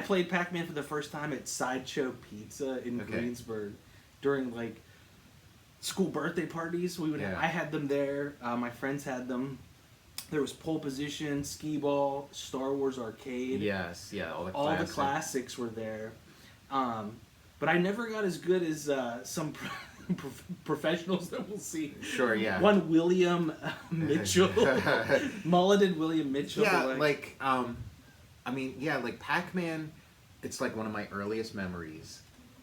I played Pac-Man for the first time at Sideshow Pizza in Greensburg during like school birthday parties. I had them there. My friends had them. There was Pole Position, Skee Ball, Star Wars Arcade. Yes, yeah, all the classics were there. But I never got as good as some professionals that we'll see. Sure, yeah. One William Mitchell, mulleted William Mitchell. Yeah, like Pac-Man. It's like one of my earliest memories,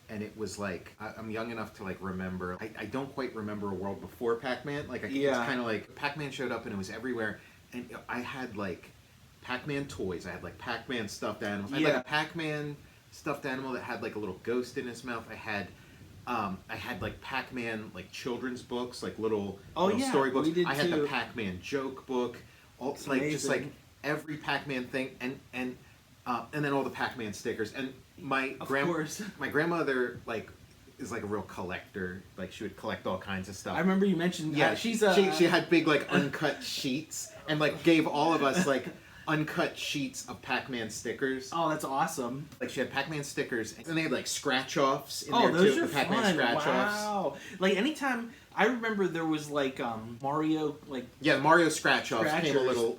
and it was like I'm young enough to like remember. I don't quite remember a world before Pac-Man. Like it's kind of like Pac-Man showed up and it was everywhere, and I had like Pac-Man toys. I had like Pac-Man stuffed animals. I had like a Pac-Man stuffed animal that had like a little ghost in his mouth. I had like Pac-Man like children's books, like little storybooks. I had the Pac-Man joke book. Just like every Pac-Man thing, and then all the Pac-Man stickers. And my grandmother like is like a real collector. Like she would collect all kinds of stuff. I remember you mentioned she had big like uncut sheets and like gave all of us like uncut sheets of Pac-Man stickers. Oh, that's awesome. Like she had Pac-Man stickers, and they had like scratch-offs in there those too. Are the Pac-Man fun. scratch-offs. Wow. Like anytime I remember there was like Mario like Mario scratch-offs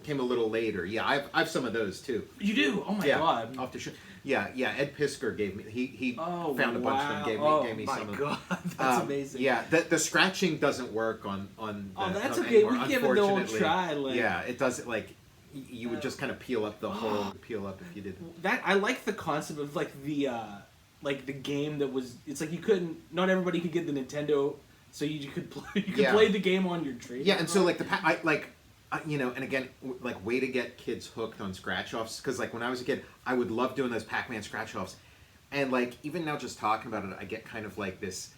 came a little later. Yeah, I've some of those too. You do? Oh my god. Off the Yeah, Ed Pisker gave me. He found a bunch of them. Gave me some of them. Oh my god, that's amazing. Yeah, the scratching doesn't work on. That's okay. We give it the old try. Like, yeah, it does. Like you would just kind of peel up the whole if you did that. I like the concept of like the game that was. It's like you couldn't. Not everybody could get the Nintendo, so you could play. You could play the game on your tree. Yeah, and so like and again, like way to get kids hooked on scratch-offs, because like when I was a kid, I would love doing those Pac-Man scratch-offs, and like even now just talking about it, I get kind of like this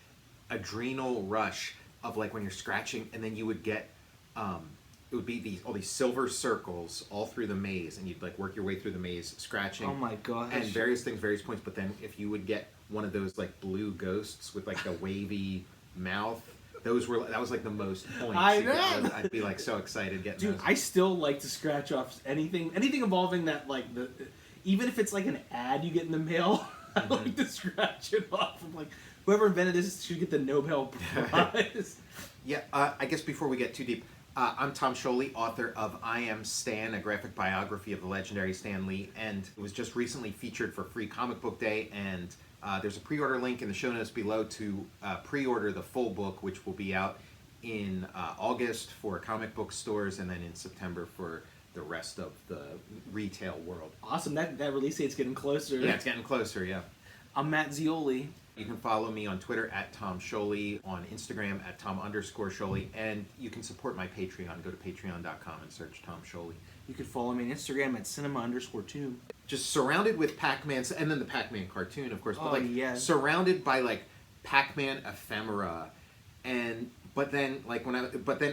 adrenal rush of like when you're scratching, and then you would get it would be all these silver circles all through the maze, and you'd like work your way through the maze scratching. Oh my gosh. And various points, but then if you would get one of those like blue ghosts with like the wavy mouth, that was like the most points. I know. I'd be like so excited getting Dude, those. I still like to scratch off anything involving that, like even if it's like an ad you get in the mail, I like to scratch it off. I'm like, whoever invented this should get the Nobel Prize. Yeah, I guess before we get too deep, I'm Tom Scioli, author of I Am Stan, a graphic biography of the legendary Stan Lee, and it was just recently featured for Free Comic Book Day, and there's a pre-order link in the show notes below to pre-order the full book, which will be out in August for comic book stores, and then in September for the rest of the retail world. Awesome, that release date's getting closer. Yeah, it's getting closer, yeah. I'm Matt Zeoli. You can follow me on Twitter at Tom Scioli, on Instagram at Tom_Scioli, and you can support my Patreon. Go to patreon.com and search Tom Scioli. You can follow me on Instagram at cinema_2. Just surrounded with Pac-Man, and then the Pac-Man cartoon, of course, but surrounded by like Pac-Man ephemera, but then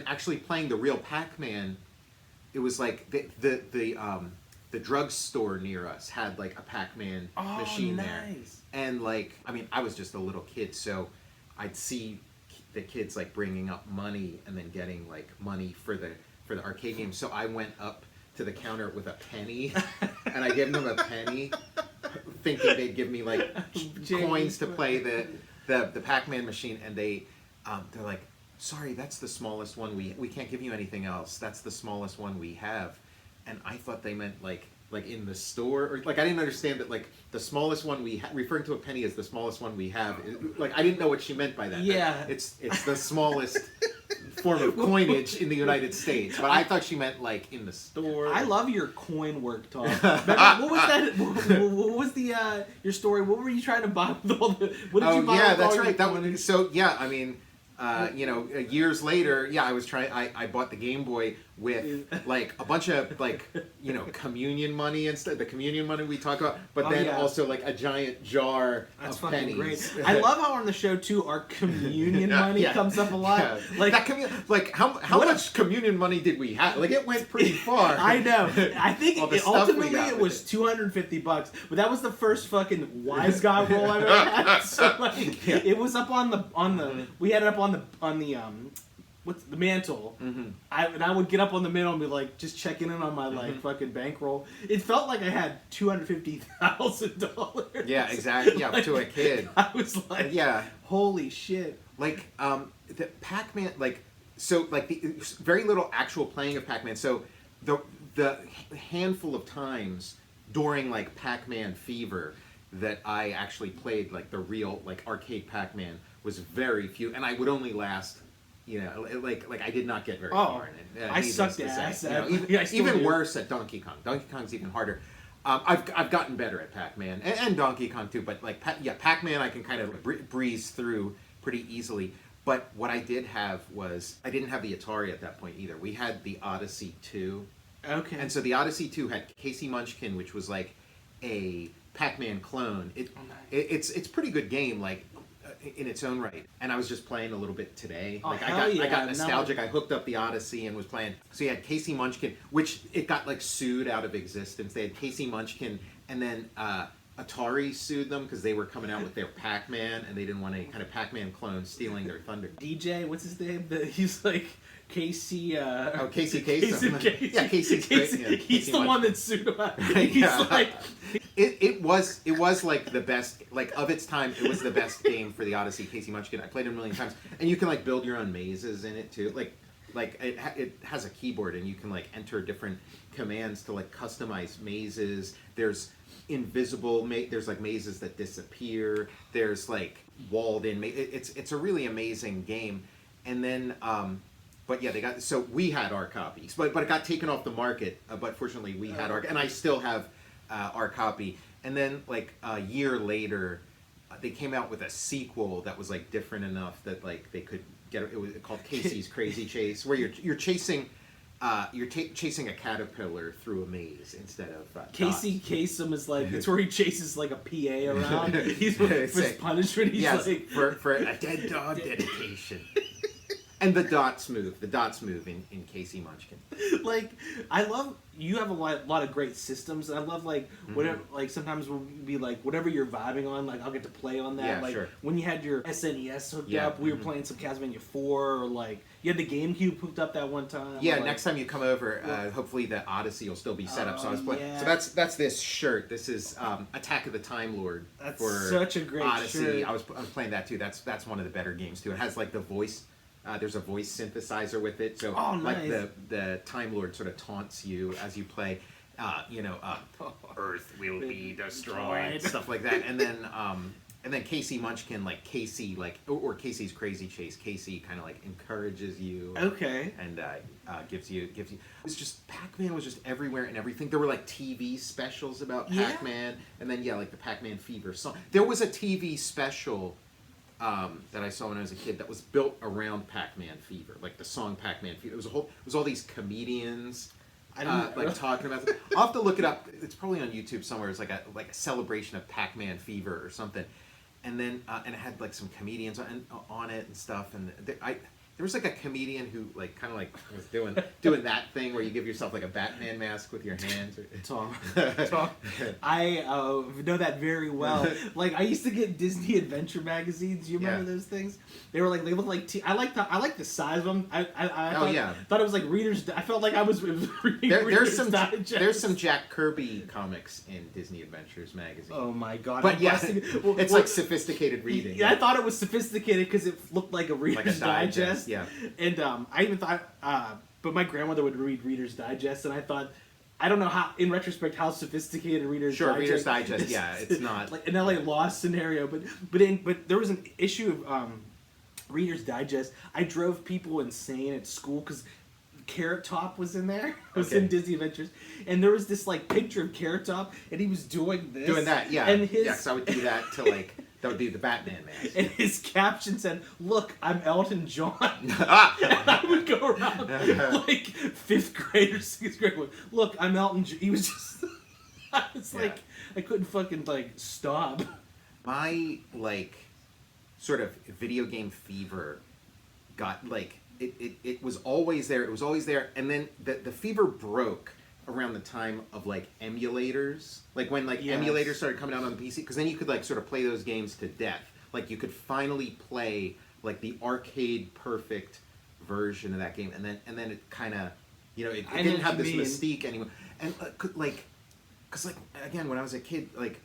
actually playing the real Pac-Man, it was like the drugstore near us had like a Pac-Man machine there. And like, I mean, I was just a little kid, so I'd see the kids like bringing up money and then getting like money for the arcade game. So I went up to the counter with a penny, and I gave them a penny, thinking they'd give me like coins to play the Pac-Man machine. And they're like, "Sorry, that's the smallest one. We can't give you anything else. That's the smallest one we have." And I thought they meant like in the store, or like I didn't understand that like the smallest one referring to a penny as the smallest one we have. Like I didn't know what she meant by that. Yeah, it's the smallest form of coinage in the United States, but I thought she meant like in the store. I love your coin work, Tom. Remember, what was that? What was your story? What were you trying to buy with all the? What did you buy? Yeah, that's right. I mean. Years later, I bought the Game Boy with like a bunch of like, communion money and stuff, the communion money we talk about, but then also like a giant jar of pennies. Great. I love how on the show too, our communion money comes up a lot. Yeah. Like that how much communion money did we have? Like it went pretty far. I know. I think ultimately it was $250, but that was the first fucking wise guy roll I ever had. So like, it was up on the we had it up on the what's the mantle. I would get up on the mantle and be like, just checking in on my like fucking bankroll. It felt like I had $250,000. Yeah, exactly. Yeah, like, to a kid. I was like, holy shit. Like the Pac-Man, like so, like the very little actual playing of Pac-Man. So the handful of times during like Pac-Man Fever that I actually played like the real like arcade Pac-Man was very few, and I would only last, you know, like I did not get very far in it. I sucked ass. You know, even worse at Donkey Kong. Donkey Kong's even harder. I've gotten better at Pac-Man and Donkey Kong too, but like Pac-Man I can kind of breeze through pretty easily. But what I did have was I didn't have the Atari at that point either. We had the Odyssey 2. Okay. And so the Odyssey 2 had Casey Munchkin, which was like a Pac-Man clone. It's pretty good game, like in its own right. And I was just playing a little bit today. Like I got nostalgic. I hooked up the Odyssey and was playing. So you had Casey Munchkin, which it got like sued out of existence. They had Casey Munchkin, and then Atari sued them because they were coming out with their Pac-Man, and they didn't want any kind of Pac-Man clone stealing their thunder. DJ, what's his name? He's like Casey. Casey Kasem. Yeah, Casey's great. Yeah, he's the one that sued him out. He's like. It was like the best, like of its time. It was the best game for the Odyssey, Casey Munchkin. I played it a million times, and you can like build your own mazes in it too. Like it has a keyboard, and you can like enter different commands to like customize mazes. There's invisible there's like mazes that disappear. There's like walled in it's a really amazing game. And then but yeah, we had our copies, but it got taken off the market. But fortunately we had our, and I still have our copy. And then like a year later they came out with a sequel that was like different enough that like they could get it. Was called Casey's Crazy Chase, where you're chasing chasing a caterpillar through a maze instead of Casey Kasem is like, it's where he chases like a PA around. He's for his punishment. He's like for a dead dog dedication. And the dots move in Casey Munchkin. Like, I love, you have a lot of great systems, and I love like whatever, like sometimes we'll be like whatever you're vibing on, like I'll get to play on that. Yeah, like sure. When you had your SNES hooked up, we were playing some Castlevania 4, or like you had the GameCube hooked up that one time. Yeah, like, next time you come over, hopefully the Odyssey will still be set up. So I was playing. Yeah. So that's this shirt. This is Attack of the Time Lord. That's for such a great Odyssey. shirt. I was playing that too. That's one of the better games too. It has like the voice. There's a voice synthesizer with it, so nice. Like the Time Lord sort of taunts you as you play. Earth will be destroyed, stuff like that, and then Casey Munchkin, like Casey, like or Casey's Crazy Chase. Casey kind of like encourages you, okay, and gives you. It was just Pac-Man was just everywhere and everything. There were like TV specials about Pac-Man, and then like the Pac-Man Fever song. There was a TV special. That I saw when I was a kid that was built around Pac-Man Fever, like the song Pac-Man Fever. It was all these comedians like talking about it. I'll have to look it up. It's probably on YouTube somewhere. It's like a celebration of Pac-Man Fever or something. And then and it had like some comedians on it and stuff. And there was like a comedian who like kind of like was doing that thing where you give yourself like a Batman mask with your hands. Tom, I know that very well. Like I used to get Disney Adventure magazines. You remember those things? They were like, they look like I like the size of them. I thought it was like Reader's. I felt like I was reading Reader's Digest. There's some Jack Kirby comics in Disney Adventures magazine. Oh my god! But it's like sophisticated reading. Yeah, I thought it was sophisticated because it looked like a Reader's Digest. Yeah. And I even thought, but my grandmother would read Reader's Digest, and I thought, I don't know how, in retrospect, how sophisticated Reader's Digest. Sure, Reader's Digest, it's not like an LA Lost scenario, but there was an issue of Reader's Digest. I drove people insane at school because Carrot Top was in there. It was in Disney Adventures, and there was this like picture of Carrot Top, and he was doing this, and because I would do that to like. That would be the Batman mask. And his caption said, "Look, I'm Elton John." And I would go around like 5th grade or 6th grade. Look, I'm Elton John. He was just, I was like, I couldn't fucking like stop. My like sort of video game fever got like, it was always there. It was always there. And then the fever broke around the time of like emulators, like when like emulators started coming out on the PC, because then you could like sort of play those games to death. Like you could finally play like the arcade perfect version of that game, and then it kind of, you know, it didn't have this mystique anymore. And because like again, when I was a kid, like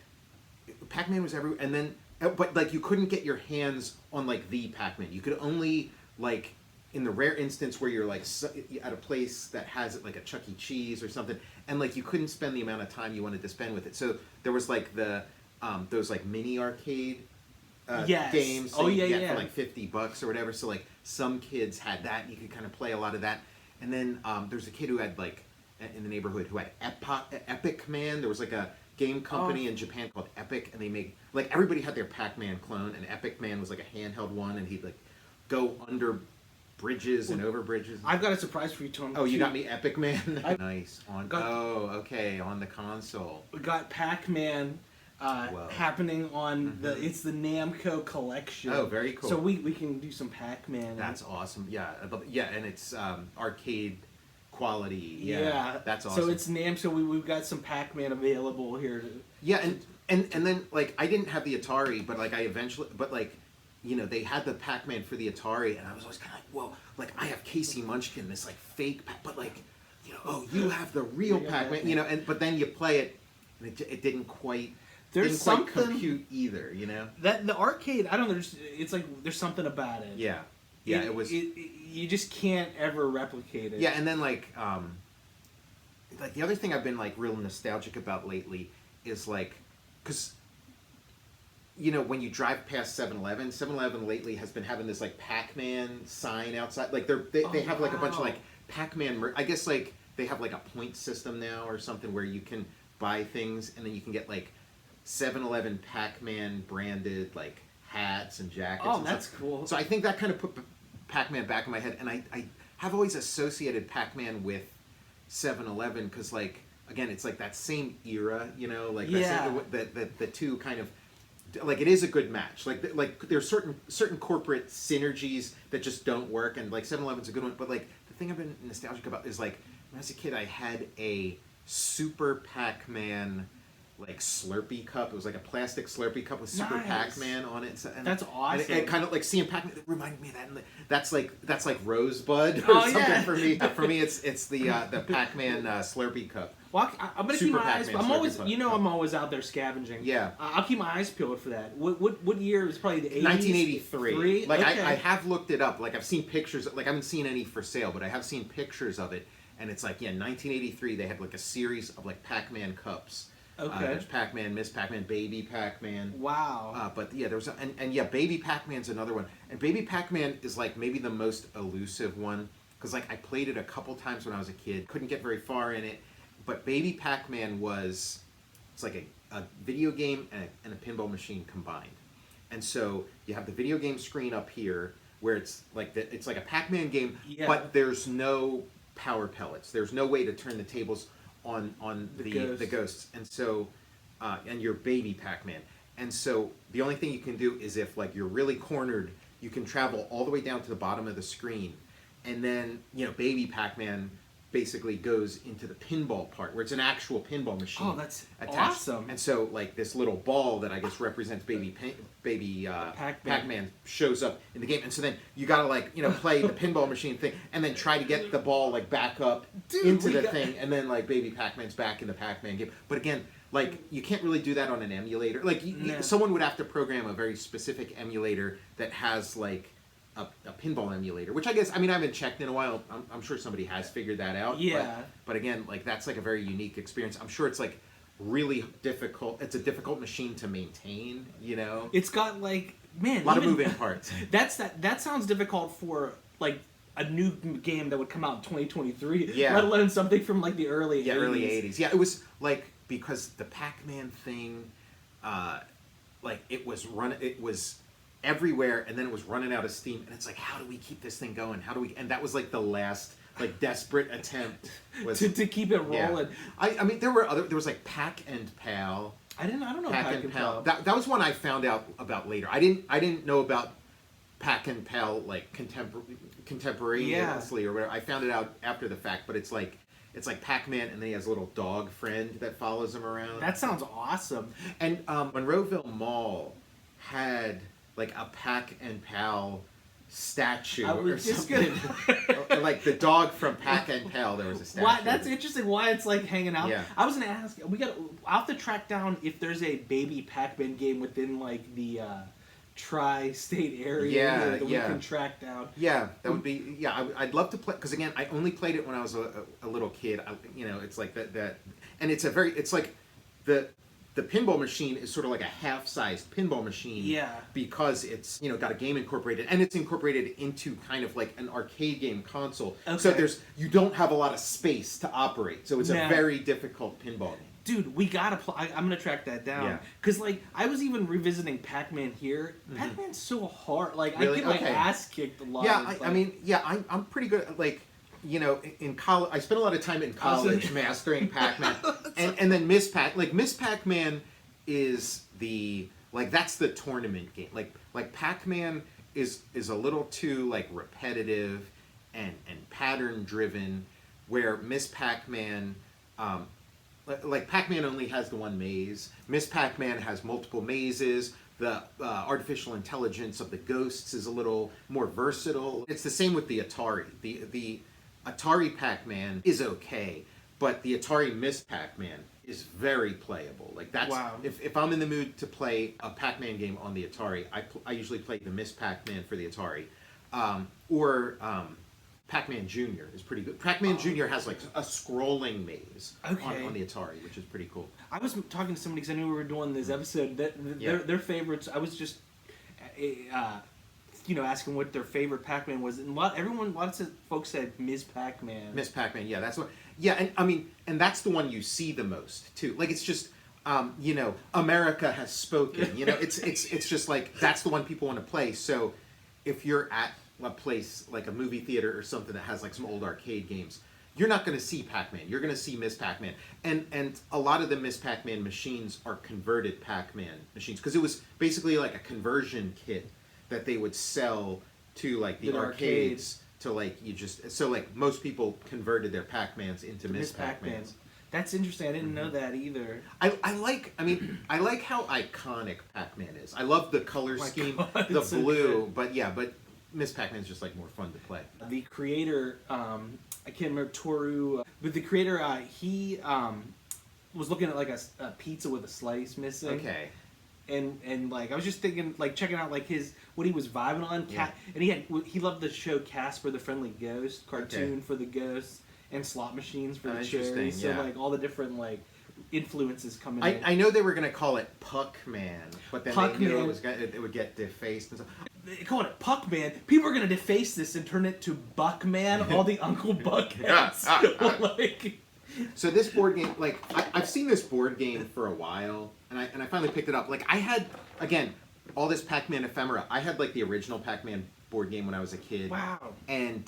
Pac-Man was everywhere, and then but like you couldn't get your hands on like the Pac-Man. You could only like in the rare instance where you're like at a place that has like a Chuck E. Cheese or something, and like you couldn't spend the amount of time you wanted to spend with it. So there was like the those like mini arcade games that you get for like $50 or whatever. So like some kids had that, and you could kind of play a lot of that. And then there's a kid who had like in the neighborhood who had Epic Man. There was like a game company in Japan called Epic, and they made like everybody had their Pac-Man clone, and Epic Man was like a handheld one, and he'd like go under bridges and over bridges. I've got a surprise for you, Tom. Oh, you got me Epic Man? Nice. On the console. We got Pac-Man happening on it's the Namco collection. Oh, very cool. So we can do some Pac-Man. That's awesome. Yeah, and it's arcade quality. Yeah, that's awesome. So it's Namco. So we've got some Pac-Man available here. Yeah, and then like I didn't have the Atari, but like I eventually, you know, they had the Pac-Man for the Atari, and I was always kind of like, well, like I have Casey Munchkin, this like fake, but like, you know, you have the real Pac-Man, you know, but then you play it, and it didn't quite. Didn't quite compute either, you know. That the arcade, I don't know. It's like there's something about it. Yeah, it was. You just can't ever replicate it. Yeah, and then like the other thing I've been like real nostalgic about lately is like, because you know when you drive past 7-Eleven, 7-Eleven lately has been having this like Pac-Man sign outside. Like they have like a bunch of like Pac-Man. I guess like they have like a point system now or something where you can buy things and then you can get like 7-Eleven Pac-Man branded like hats and jackets. Oh, that's cool. So I think that kind of put Pac-Man back in my head, and I have always associated Pac-Man with 7-Eleven because like again it's like that same era, you know, like the two kind of like it is a good match. Like there's certain corporate synergies that just don't work, and like 7-Eleven's a good one. But like the thing I've been nostalgic about is like when I was a kid I had a Super Pac-Man like Slurpee cup. It was like a plastic Slurpee cup with Super Pac-Man on it. And that's awesome. And it kind of like seeing Pac-Man reminded me of that. And that's like Rosebud or something for me. For me, it's the Pac-Man Slurpee cup. Well, I'm gonna keep my eyes. I'm always out there scavenging. Yeah, I'll keep my eyes peeled for that. What year was probably the 80s? 1983. Like I have looked it up. Like I've seen pictures. Like I haven't seen any for sale, but I have seen pictures of it. And it's like 1983. They had like a series of like Pac-Man cups. Okay. There's Pac-Man, Miss Pac-Man, Baby Pac-Man. Wow. But yeah, there was Baby Pac-Man's another one, and Baby Pac-Man is like maybe the most elusive one because like I played it a couple times when I was a kid, couldn't get very far in it, but Baby Pac-Man it's like a video game and a pinball machine combined, and so you have the video game screen up here where it's like a Pac-Man game, but there's no power pellets, there's no way to turn the tables on the ghosts, and so and you're Baby Pac-Man, and so the only thing you can do is if like you're really cornered, you can travel all the way down to the bottom of the screen, and then you know Baby Pac-Man basically goes into the pinball part where it's an actual pinball machine. Oh, that's attached. Awesome! And so like this little ball that I guess represents Baby Pac-Man shows up in the game, and so then you gotta like play the pinball machine thing, and then try to get the ball like back up into the thing, and then like Baby Pac-Man's back in the Pac-Man game. But again, like you can't really do that on an emulator. Like someone would have to program a very specific emulator that has like a pinball emulator, which I haven't checked in a while. I'm sure somebody has figured that out. Yeah. But again, like that's like a very unique experience. I'm sure it's like really difficult. It's a difficult machine to maintain. It's got like a lot of moving parts. That sounds difficult for like a new game that would come out in 2023. Yeah. Let alone something from like the early 80s. Yeah, early 80s. Yeah, it was like because the Pac-Man thing, like it was everywhere, and then it was running out of steam, and it's like, how do we keep this thing going? And that was like the last like desperate attempt was to keep it rolling. Yeah. I mean there was like Pac and Pal. I don't know Pac and Pal. That was one I found out about later. I didn't know about Pac and Pal like contemporaneously or whatever. I found it out after the fact, but it's like Pac-Man, and then he has a little dog friend that follows him around. That sounds awesome. And Monroeville Mall had like a Pac and Pal statue or something. Like the dog from Pac and Pal, there was a statue. That's interesting. Why it's like hanging out. Yeah. I was gonna ask. I'll have to track down if there's a baby Pac-Man game within like the tri-state area that we can track down. Yeah, that would be. Yeah, I'd love to play, because again, I only played it when I was a little kid. It's like that, and it's like the pinball machine is sort of like a half-sized pinball machine. Yeah. Because it's got a game incorporated, and it's incorporated into kind of like an arcade game console. Okay. So you don't have a lot of space to operate. So it's a very difficult pinball game. Dude, we gotta play. I'm gonna track that down. Yeah. Cause like I was even revisiting Pac-Man here. Mm-hmm. Pac-Man's so hard. Like really? I get my ass kicked a lot. Yeah, I'm pretty good. Like, in college, I spent a lot of time in college mastering Pac-Man, and then Miss Pac-Man is that's the tournament game. Like Pac-Man is a little too like repetitive and pattern driven, where Miss Pac-Man. Like Pac-Man only has the one maze. Miss Pac-Man has multiple mazes. The artificial intelligence of the ghosts is a little more versatile. It's the same with the Atari. The Atari Pac-Man is okay, but the Atari Miss Pac-Man is very playable. Like that's if I'm in the mood to play a Pac-Man game on the Atari, I usually play the Miss Pac-Man for the Atari, or Pac-Man Jr. is pretty good. Pac-Man Jr. has like a scrolling maze on the Atari, which is pretty cool. I was talking to somebody because I knew we were doing this episode. Their favorites. I was just, asking what their favorite Pac-Man was, and lots of folks said Ms. Pac-Man. Miss Pac-Man, yeah, that's what. Yeah, and that's the one you see the most too. Like it's just, America has spoken. It's just like that's the one people want to play. So if you're at a place like a movie theater or something that has like some old arcade games, you're not going to see Pac-Man. You're going to see Miss Pac-Man. And a lot of the Miss Pac-Man machines are converted Pac-Man machines, because it was basically like a conversion kit that they would sell to like the arcades to like most people converted their Pac-Mans into Miss Pac-Mans. That's interesting. I didn't know that either. I like how iconic Pac-Man is. I love the color scheme, the blue, but Miss Pac-Man's just like more fun to play. The creator, I can't remember Toru, but the creator, he was looking at like a pizza with a slice missing. Okay. And like I was just thinking, like checking out like what he was vibing on. And he loved the show Casper the Friendly Ghost cartoon for the ghosts, and slot machines for the cherries. So like all the different like influences coming in. I know they were gonna call it Puck-Man, but then they knew it would get defaced and stuff. They call it Puck-Man. People are going to deface this and turn it to Buck-Man, all the Uncle Buck heads. So this board game, like, I've seen this board game for a while, and I finally picked it up. Like, I had, again, all this Pac-Man ephemera. I had, like, the original Pac-Man board game when I was a kid. Wow. And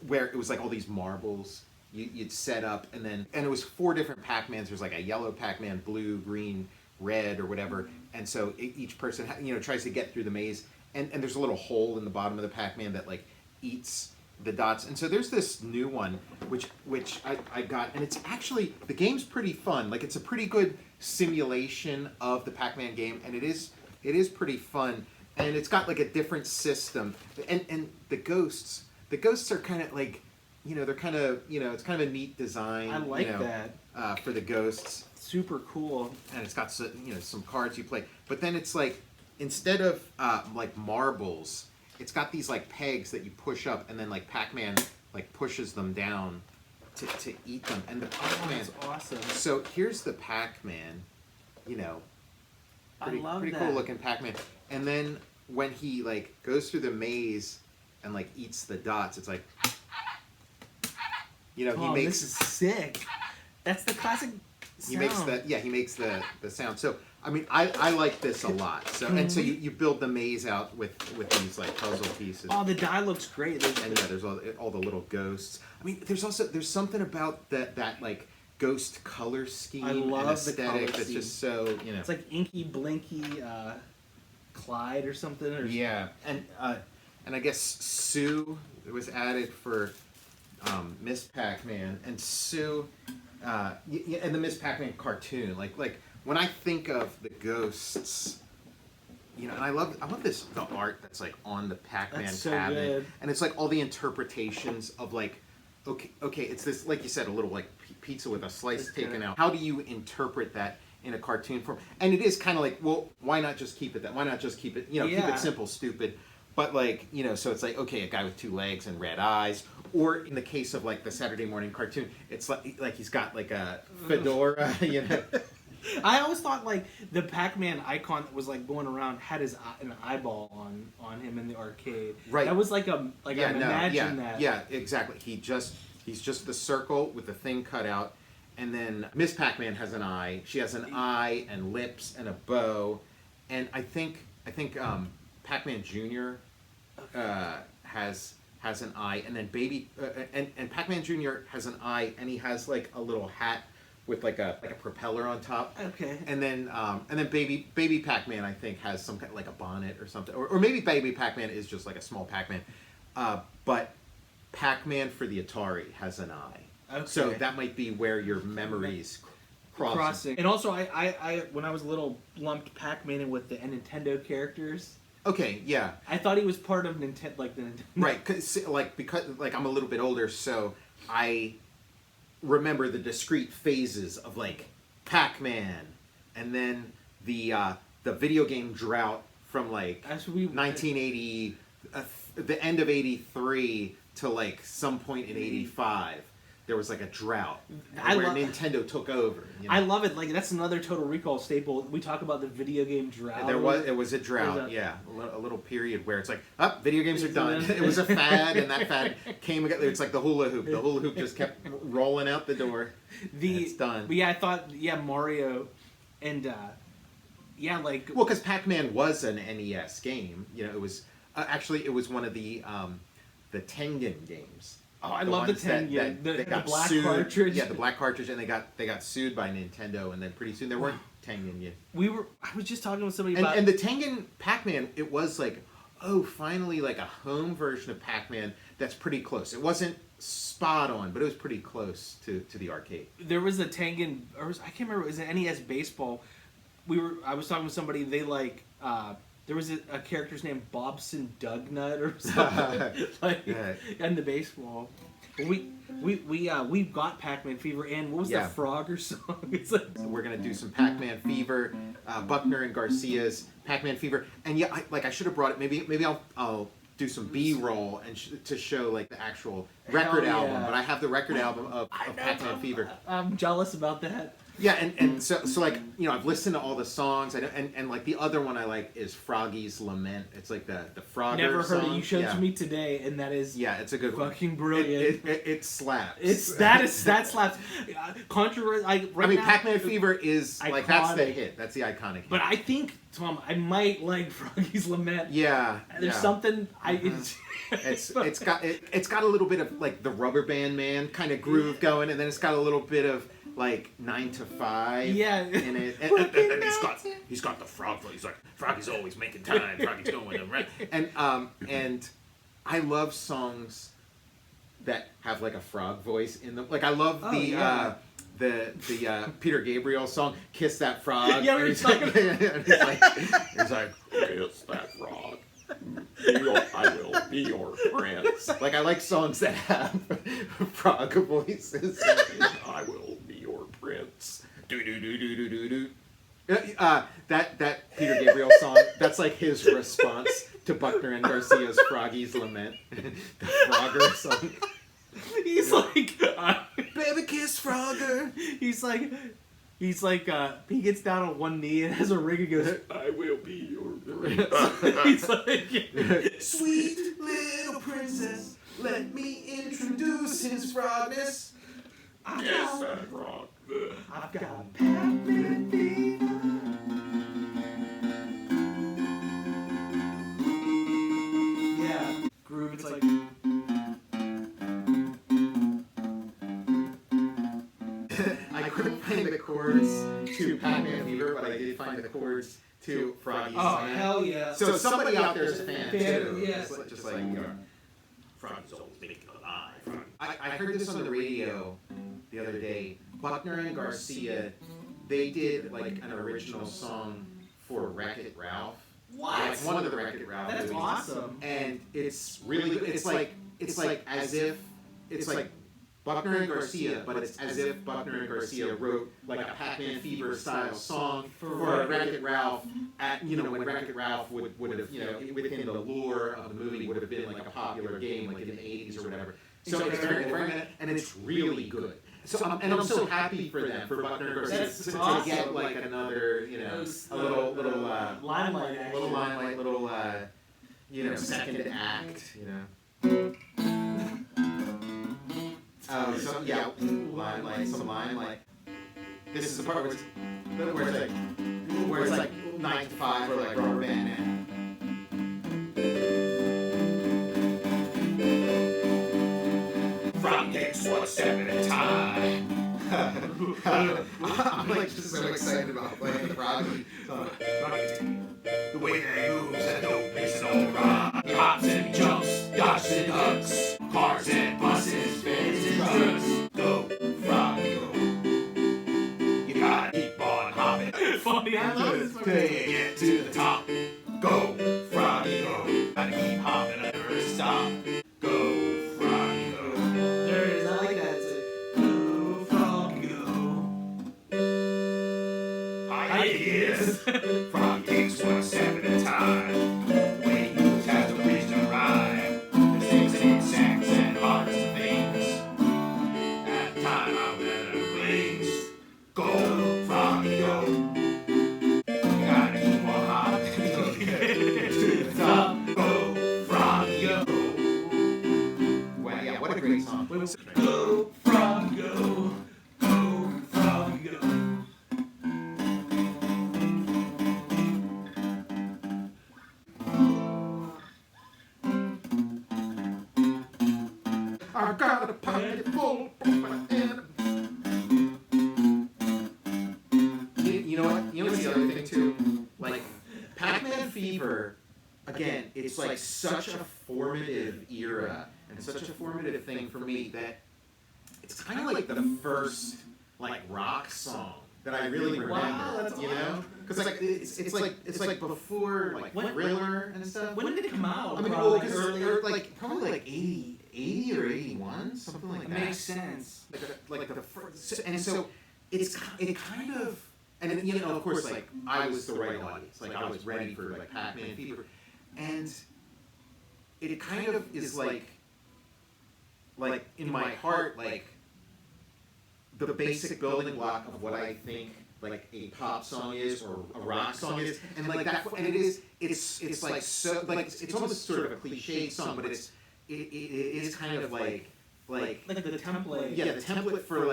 where it was, like, all these marbles you'd set up, and it was 4 different Pac-Mans. There's, like, a yellow Pac-Man, blue, green, red, or whatever. And so each person, tries to get through the maze. And there's a little hole in the bottom of the Pac-Man that like eats the dots. And so there's this new one which I got, and it's actually, the game's pretty fun. Like it's a pretty good simulation of the Pac-Man game, and it is pretty fun. And it's got like a different system. And the ghosts are kind of like, they're kind of, it's kind of a neat design. I like that. For the ghosts. Super cool. And it's got some cards you play. But then it's like, instead of like marbles, it's got these like pegs that you push up, and then like Pac-Man like pushes them down to eat them. And the Pac-Man, that's awesome. So here's the Pac-Man, pretty cool looking Pac-Man. And then when he like goes through the maze and like eats the dots, it's like, he makes. This is sick. That's the classic sound. He makes the sound. So I mean, I like this a lot. So and so you build the maze out with these like puzzle pieces. Oh, the die looks great. There's all the little ghosts. I mean, there's something about that like ghost color scheme and aesthetic that's just so It's like Inky Blinky Clyde or something. And I guess Sue was added for Miss Pac-Man, and Sue and the Miss Pac-Man cartoon, like when I think of the ghosts and I love the art that's like on the Pac-Man so cabinet, good. and it's like all the interpretations of like, okay, it's this, like you said, a little like pizza with a slice taken out. How do you interpret that in a cartoon form? And it is kind of like, well, why not just keep it that? Why not just keep it, keep it simple, stupid? But like, so it's like, okay, a guy with 2 legs and red eyes. Or in the case of like the Saturday morning cartoon, it's like he's got like a fedora, I always thought like the Pac-Man icon that was like going around had an eyeball on him in the arcade. Right. That was like imagine that. Yeah, exactly. He's just the circle with the thing cut out, and then Miss Pac-Man has an eye. She has an eye and lips and a bow, and I think Pac-Man Jr. Has an eye, and then and Pac-Man Jr. has an eye, and he has like a little hat with like a propeller on top. Okay. And then baby Pac-Man, I think, has some kind of like a bonnet or something, or maybe baby Pac-Man is just like a small Pac-Man, but Pac-Man for the Atari has an eye. Okay. So that might be where your memories crossing. And also, I when I was little, lumped Pac-Man in with the Nintendo characters. Okay, yeah. I thought he was part of Nintendo, like the Nintendo. Right, because I'm a little bit older, so I remember the discrete phases of like Pac-Man, and then the video game drought from like 1980, the end of '83 to like some point in '85. There was like a drought where Nintendo took over. I love it. Like that's another Total Recall staple. We talk about the video game drought. It was a drought. A little period where it's like, video games are done. It was a fad, and that fad came again. It's like the hula hoop. The hula hoop just kept rolling out the door. It's done. But yeah, I thought Mario, and because Pac-Man was an NES game. It was it was one of the Tengen games. Oh, I love the Tengen. The black cartridge. Yeah, the black cartridge, and they got sued by Nintendo, and then pretty soon there weren't Tengen yet. I was just talking with somebody about... And the Tengen Pac-Man, it was like, finally like a home version of Pac-Man that's pretty close. It wasn't spot on, but it was pretty close to the arcade. There was a Tengen, I can't remember, it was an NES baseball. I was talking with somebody, they like... there was a character's named Bobson Dugnut or something in the baseball. We've got Pac-Man Fever, and what was the Frogger song? It's like, we're gonna do some Pac-Man Fever, Buckner and Garcia's Pac-Man Fever, and I should have brought it. Maybe I'll do some B-roll and to show like the actual record album. But I have the record album of Pac-Man Fever. I'm jealous about that. Yeah, and so like I've listened to all the songs. I know, and like the other one I like is Froggy's Lament. It's like the Frogger Never heard song. it. You showed it to me today, and that is it's a good fucking brilliant. It slaps. That slaps. Controversy. Pac-Man Fever is iconic. Like that's the hit. That's the iconic hit. But I think Tom, I might like Froggy's Lament. Yeah, there's something It's got a little bit of like the Rubber Band Man kind of groove going, and then it's got a little bit of like 9 to 5 in it. And he's got the frog voice. He's like, Froggy's always making time. Froggy's going right. And I love songs that have like a frog voice in them. Like I love the Peter Gabriel song, Kiss That Frog. Yeah, he's like, Kiss that frog. I will be your prince. Like I like songs that have frog voices. I will be your prince. Do do do do do do do. That Peter Gabriel song. That's like his response to Buckner and Garcia's Froggy's Lament. The Frogger song. He's like, baby kiss Frogger. He's like, he gets down on one knee and has a ring and goes, I will be your prince. He's like, sweet little princess, let me introduce his frogness. Yes, that frog. I've got Pac-Man Fever. Yeah, groove. It's like. I couldn't find the chords to Pac-Man Fever, but I did find the chords to Froggy's Lament. Hell yeah. So somebody out there is a fan too. Yes. Just like, Froggy's always making alive. I heard this on the radio the other day. Buckner and Garcia, they did like an original song for Wreck-It Ralph. What? Like one of the Wreck-It Ralph movies. That's awesome. And it's really good. It's like as if it's like Buckner and Garcia, but it's as if Buckner and Garcia wrote like a Pac-Man Fever style song for Wreck-It Ralph at, you know, when Wreck-It Ralph would have, you know, within the lore of the movie would have been like a popular game like in the 80s or whatever. So it's very and it's really good. So I'm so happy for them, for Buckner and Garcia to get like another, you know, a little limelight action. Little limelight, little you know, second act, you know. So yeah, some limelight. This is the part where it's like 9 to 5 or like Rubber Band Man. From Dicks, what's step at a time? I'm like just so excited about playing the Froggy song. The way that he moves, that dope makes no rhyme. He hops and he jumps, dodges and ducks. Cars and buses, vans and trucks. Go, Froggy, go. You gotta keep on hopping. Funny, I love this till you get to the top. Go, Froggy, go. Gotta keep hopping under a stop. Go, Froggy, go. There it is, I like that. It's like, go, Froggy, go. Ideas. Froggy takes one step at a time. The way he moves has no reason to rhyme. There's things and insects and hearts and things. At the time I'm better wings. Go, Froggy, go. You gotta keep on hopping till you get to the top. Go, Froggy, go. Wow, yeah, what a great song. Go, Froggy, go. Go, Froggy, go. I got a pocket full of my enemy. You know what? You know what's the other thing too? Like, Pac-Man Fever, again, it's like such a formative era and such a formative thing for me that it's kind of like the first like rock song that I really remember. Wow, that's you know? Because like it's like before like When- Thriller and stuff. When did it come out? I mean, Probably well, because like probably like 80 or 81, something like that. Makes sense. Like the first, and so it kind of, and you know, of course, like I was the right audience, like I was ready for like Pac-Man Fever, and it kind of is like in my heart, like the basic building block of what I think like a pop song is or a rock song is, and like that, and it's like so like it's almost sort of a cliched song, but it is kind of like the template. yeah, the template for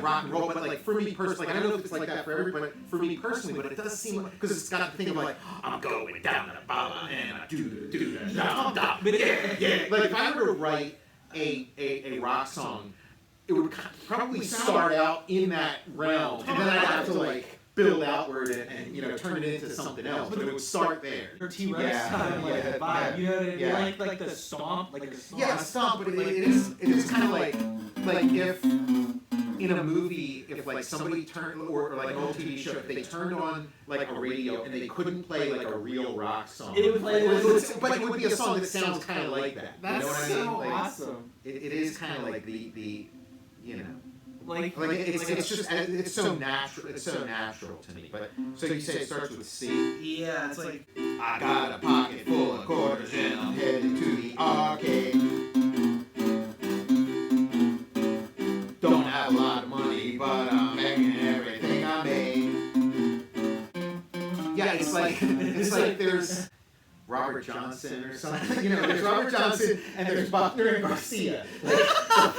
rock and roll, but like for me personally, like I don't know if it's like that for everybody, but for me personally, but it does seem because it's got the thing of like I'm going down the baba and I do the da. Yeah. Like if I were to write a rock song, it would probably start out in that realm, and then I'd have to like build outward and you know turn it into something else, but it would start there. Or T-Rex time, like yeah, vibe. You know what I mean? yeah. Like the stomp, like a stomp. Yeah, stomp, but it is kind of like if in a movie, if like somebody turned or like an old TV show, if they turned on like a radio and they couldn't play like a real rock song, It would play, but it would be a song that sounds kind of like that. That's you know what so I mean? Like, awesome. it is kind of like the you know. Like It's just it's so natural. It's so natural to me. But so you say it starts with C. Yeah, it's like I got a pocket full of quarters and I'm Headed to the arcade. Don't have a lot of money, but I'm making everything I made. Yeah, it's like there's Robert Johnson or something. You know, there's Robert Johnson and there's Buckner and Garcia. Like, the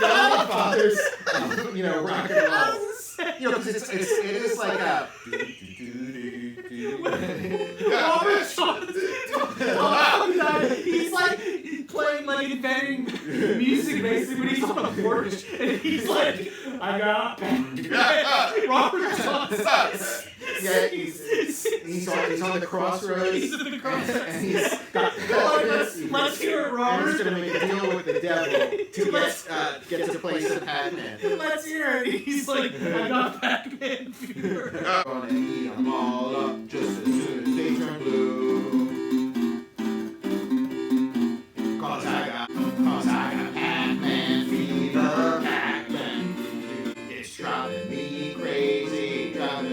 founding fathers of, you know, rock and roll. You know, because it is like a... Robert Johnson. He's like playing like inventing music basically, but he's on a porch and he's like, I got Robert Johnson. Yeah, he's on the crossroads. He's at the crossroads. And he's got the elephants. Let's hear it, And Robert. he's going to make a deal with the devil to get to play some Pac-Man. Let's hear it. He's like, I got Pac-Man Fever. Gonna eat them all up just as soon as they turn blue.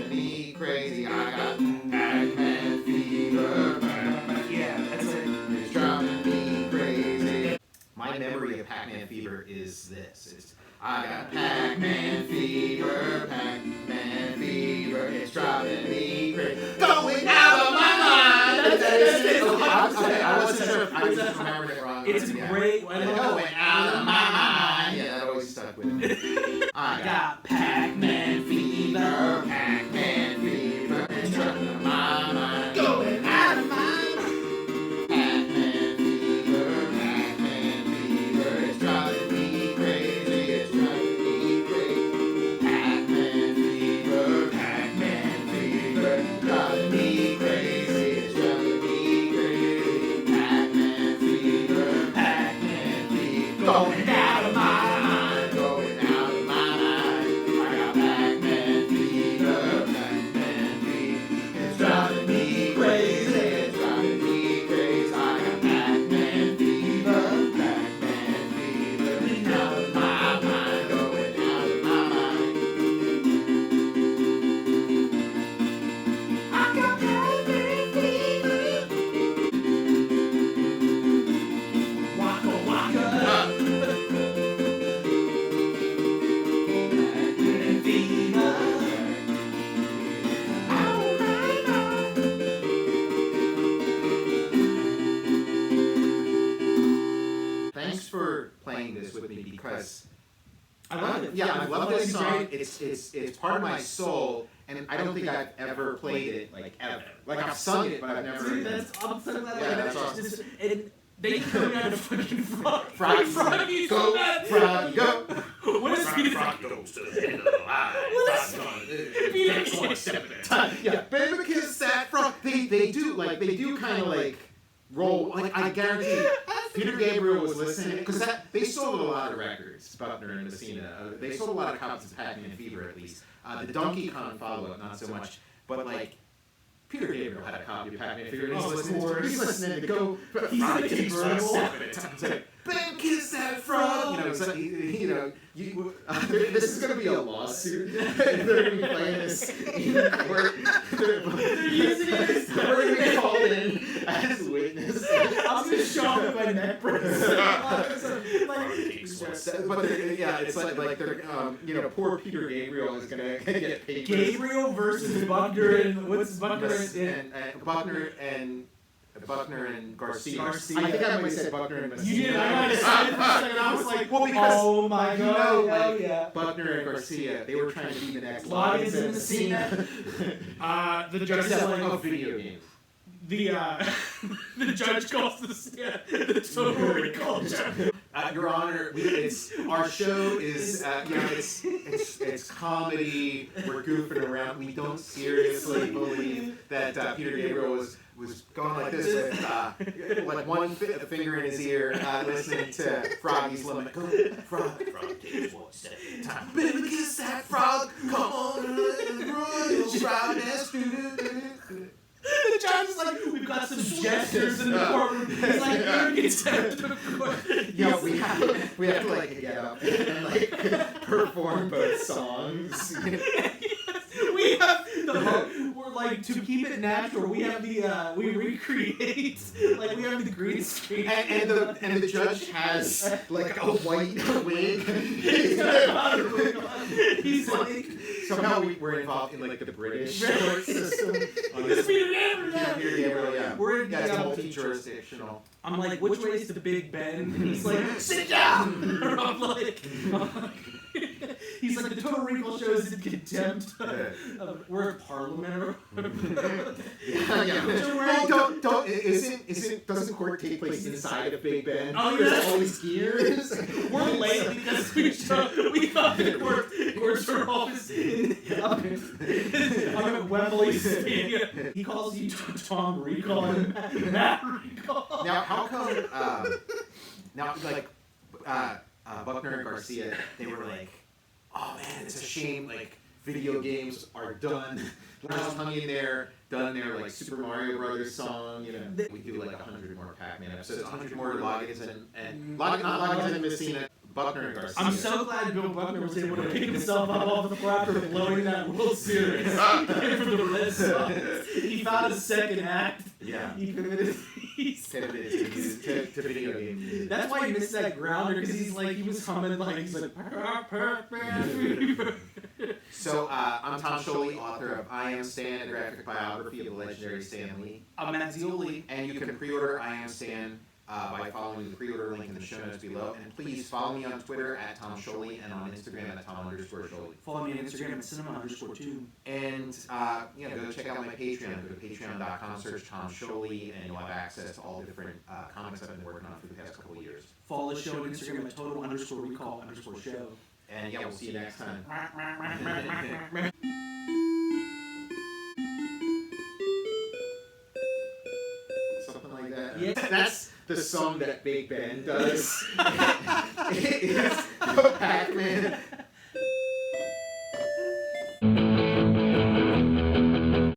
driving me crazy. I got Pac-Man Fever. Yeah, that's it. It's driving me crazy. My memory of Pac-Man Fever is this. I got Pac-Man Fever, Pac-Man Fever. It's driving me crazy. Going out of my mind. I wasn't sure if I was just remembering it wrong. It's great. Going out of my mind. Yeah, that always stuck with me. I got Pac-Man Fever, Pac-Man Fever. It's driving my mind. going out of my mind. Pac-Man Fever, Pac-Man Fever. It's driving me crazy. It's driving me crazy. Pac-Man Fever, Pac-Man Fever. It's driving me crazy. It's driving me crazy. Pac-Man Fever, Pac-Man Fever. Going out of my mind. Going out of my mind. I got Pac-Man Fever, Pac-Man Fever. It's driving me crazy. It's driving me crazy. I got Pac-Man Fever, Pac-Man Fever. Going out of my mind. Going out of my mind. I got Pac-Man Fever. Waka waka. Pac-Man Fever. Thanks for playing this with me because I love it. yeah, I love this It's song. great. It's part of my soul, and I don't think I've ever played it like ever. Like I've sung it, but I've never. Dude, I'm so glad. Yeah, that's awesome. And they come out of fucking Froggy, Froggy, go, so bad. Froggy, go. What is Frog goes to the end of the line. What is- Frog's gonna step at a time. Yeah, baby kiss that frog. They do kind of like roll. Like I guarantee, Peter Gabriel was listening because they sold a lot of records. Buckner and Messina. They sold a lot of copies of Pac-Man Fever at least. The Donkey Kong follow-up, not so much. But like Peter Gabriel had a copy of Pac-Man Fever. And he's listening to go. He's Frog like takes one Gabriel. step at a time. It's like, baby kiss that frog. This is gonna be a lawsuit. They're gonna be playing this in court. We're gonna be called in as witness. I'm gonna show up with my neck brace. But it's like they're poor Peter Gabriel is gonna get paid. Gabriel versus Buckner and what's Buckner and Buckner and Garcia. Garcia. I think I might have said Buckner and Messina. You did. I might have said it for a second. I was like, Well, because oh my you god, know, hell like, yeah. Buckner and Garcia, they were trying to be the next Loggins and and Messina. The judge is Except like, of video games. the judge calls this the total recall judge. Your Honor, it's our show is it's comedy. We're goofing around. We don't seriously believe that Peter Gabriel was going like this with like one finger in his ear, listening to Froggy's Limit. Go, Frog. Frog takes one step at a time. Baby, kiss that frog. Come on, royal frogness. The judge is like, we've got some gestures in the courtroom. He's like, you're getting sent to the court. Yeah, we have to like get up and like perform both songs. We have we're like, to keep it natural, we have we recreate, like we have the green screen. And the judge has like a white wig. He's like, somehow we're involved in like the British court system. This Peter Gabriel, Peter Gabriel, yeah. We're in It's the, multi-jurisdictional. I'm like, which way is the Big Ben? And he's like, sit down! Or I'm like, he's like, the Total Recall show is in contempt. We're at Parliament. Yeah. Well, doesn't court take place inside of Big Ben? Oh, There's yeah. all these gears. We're late because we thought the courts were always I'm at Wembley Stadium. He calls you Tom Recall and Matt Recall. Now, how come? Buckner and Garcia, they were like, "Oh man, it's a shame. Like, video games are done. We're just hung in there, done their like Super Mario Brothers song. We do like 100 more Pac-Man episodes, 100 more Loggins and not Loggins and Messina. Buckner and Garcia. I'm so glad Bill Buckner was able to pick himself up off the floor after blowing that World Series for the Red Sox. He found a second act. Yeah. He pivoted to video game music. That's why he missed that grounder, because he was humming he's like Pac-Man Fever. So I'm Tom Scioli, author of I Am Stan, a graphic biography of the legendary Stan Lee. I'm Matt Zeoli. And you can pre-order I Am Stan by following the pre-order link in the show notes below. And please follow me on Twitter at Tom Scioli and on Instagram at Tom_Scioli. Follow me on Instagram at cinema_2. And go check out my Patreon. Go to patreon.com, search Tom Scioli, and you'll have access to all different comics I've been working on for the past couple of years. Follow the show on Instagram at total_recall_show. And yeah, we'll see you next time. Something like that. Yeah. That's the song that Big Ben does. It's Pac-Man